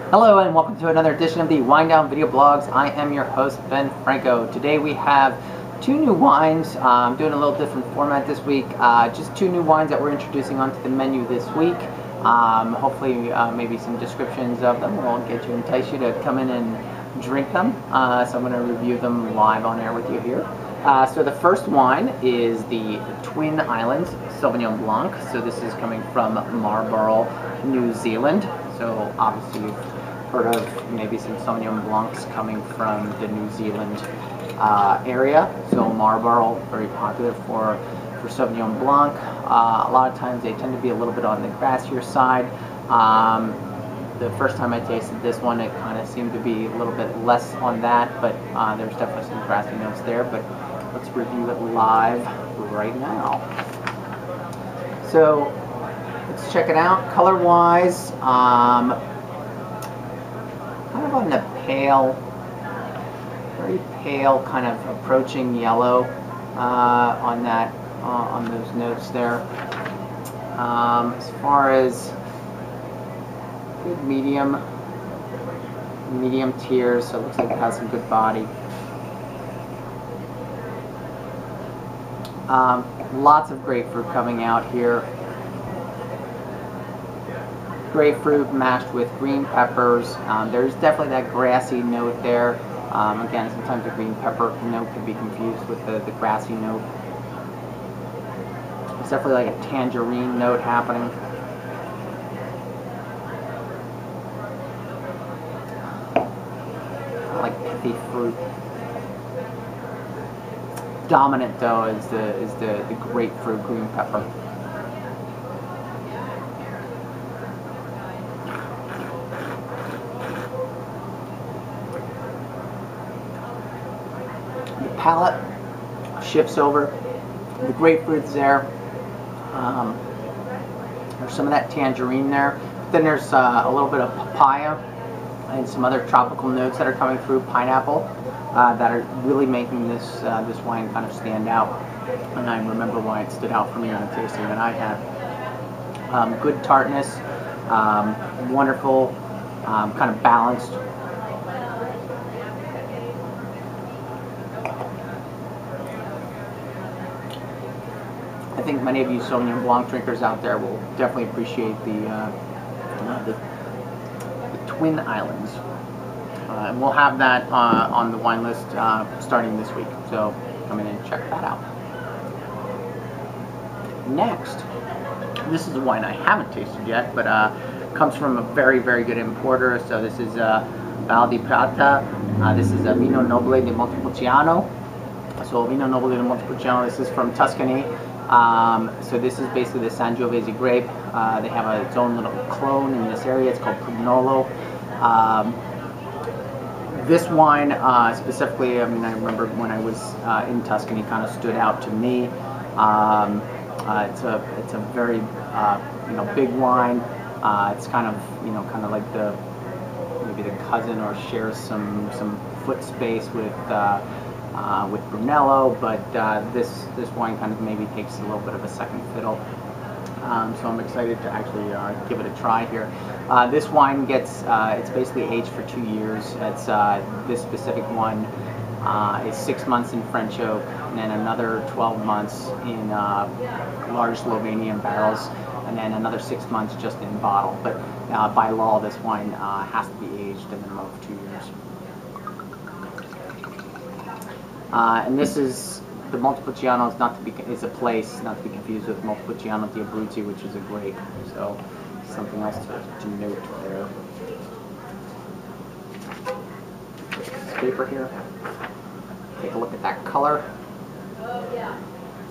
Hello and welcome to another edition of the Winedown video blogs. I am your host, Ben Franco. Today we have two new wines. I'm doing a little different format this week. Just two new wines that we're introducing onto the menu this week. Hopefully maybe some descriptions of them will get you, entice you to come in and drink them. So I'm going to review them live on air with you here. So the first wine is the Twin Islands Sauvignon Blanc. So this is coming from Marlborough, New Zealand. So obviously you've heard of maybe some Sauvignon Blancs coming from the New Zealand area. So Marlborough, very popular for Sauvignon Blanc. A lot of times they tend to be a little bit on the grassier side. The first time I tasted this one, it kind of seemed to be a little bit less on that, but there's definitely some grassy notes there. But let's review it live right now. So let's check it out. Color-wise, kind of on the pale, very pale, kind of approaching yellow on that, on those notes there. As far as good medium tears, so it looks like it has some good body. Lots of grapefruit coming out here. Grapefruit mashed with green peppers. There's definitely that grassy note there. Again, sometimes the green pepper note can be confused with the grassy note. It's definitely like a tangerine note happening. Like pithy fruit. Dominant though is the grapefruit green pepper. The palate shifts over. The grapefruit's there. There's some of that tangerine there. Then there's a little bit of papaya and some other tropical notes that are coming through, pineapple, that are really making this wine kind of stand out. And I remember why it stood out for me on the tasting that I had. Good tartness, wonderful, kind of balanced. I think many of you Sauvignon Blanc drinkers out there will definitely appreciate the Twin Islands. And we'll have that on the wine list starting this week, so come in and check that out. Next, this is a wine I haven't tasted yet, but comes from a very, very good importer. So this is Val di Prata. This is a Vino Nobile di Montepulciano. So Vino Nobile di Montepulciano, this is from Tuscany. So this is basically the Sangiovese grape. They have its own little clone in this area. It's called Prugnolo. This wine specifically, I mean, I remember when I was in Tuscany, kind of stood out to me. It's a very big wine. It's kind of like maybe the cousin or shares some foot space with Brunello, but this wine kind of maybe takes a little bit of a second fiddle. So I'm excited to actually give it a try here. This wine gets, it's basically aged for 2 years. It's this specific one is 6 months in French oak, and then another 12 months in large Slovenian barrels, and then another 6 months just in bottle. But by law, this wine has to be aged a minimum of 2 years. And this is the Montepulciano is a place, not to be confused with Montepulciano di Abruzzi, which is a grape. So something else to note there. This paper here. Take a look at that color.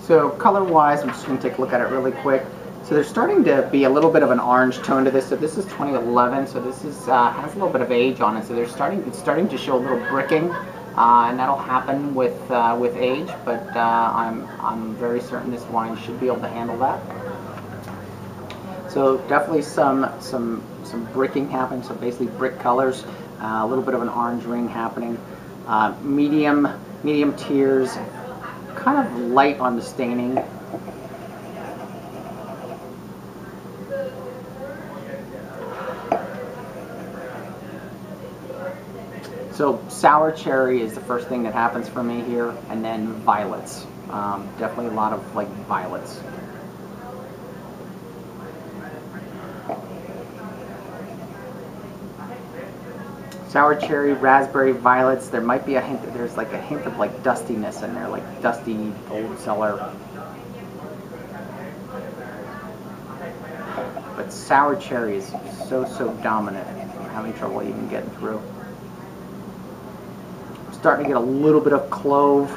So color-wise, I'm just going to take a look at it really quick. So there's starting to be a little bit of an orange tone to this. So this is 2011. So this is has a little bit of age on it. So it's starting to show a little bricking. And that'll happen with age, but I'm very certain this wine should be able to handle that. So definitely some bricking happening. So basically brick colors, a little bit of an orange ring happening. Medium tears, kind of light on the staining. So sour cherry is the first thing that happens for me here, and then violets. Definitely a lot of like violets. Sour cherry, raspberry, violets. There might be a hint. There's like a hint of like dustiness in there, like dusty old cellar. But sour cherry is so dominant. I'm having trouble even getting through. I'm starting to get a little bit of clove.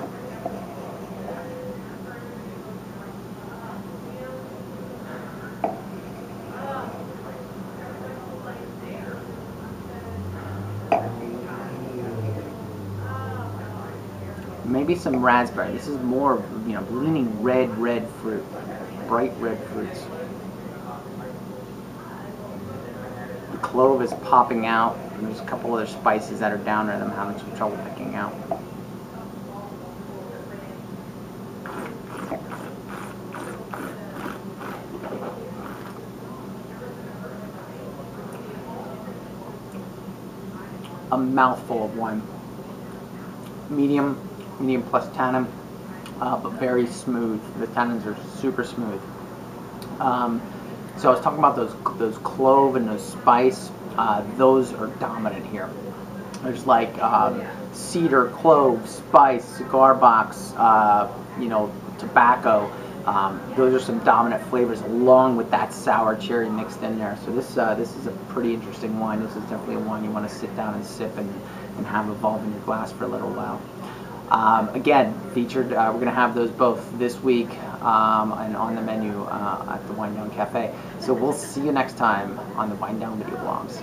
Maybe some raspberry. This is more, leaning red fruit, bright red fruits. The clove is popping out, and there's a couple other spices that are down there that I'm having some trouble picking out. A mouthful of wine. Medium plus tannin, but very smooth. The tannins are super smooth. So I was talking about those clove and those spice. Those are dominant here. There's like cedar, clove, spice, cigar box, tobacco. Those are some dominant flavors along with that sour cherry mixed in there. So this is a pretty interesting wine. This is definitely a wine you want to sit down and sip and have evolve in your glass for a little while. Again, featured, we're going to have those both this week and on the menu at the Winedown Cafe. So we'll see you next time on the Winedown Video Blogs.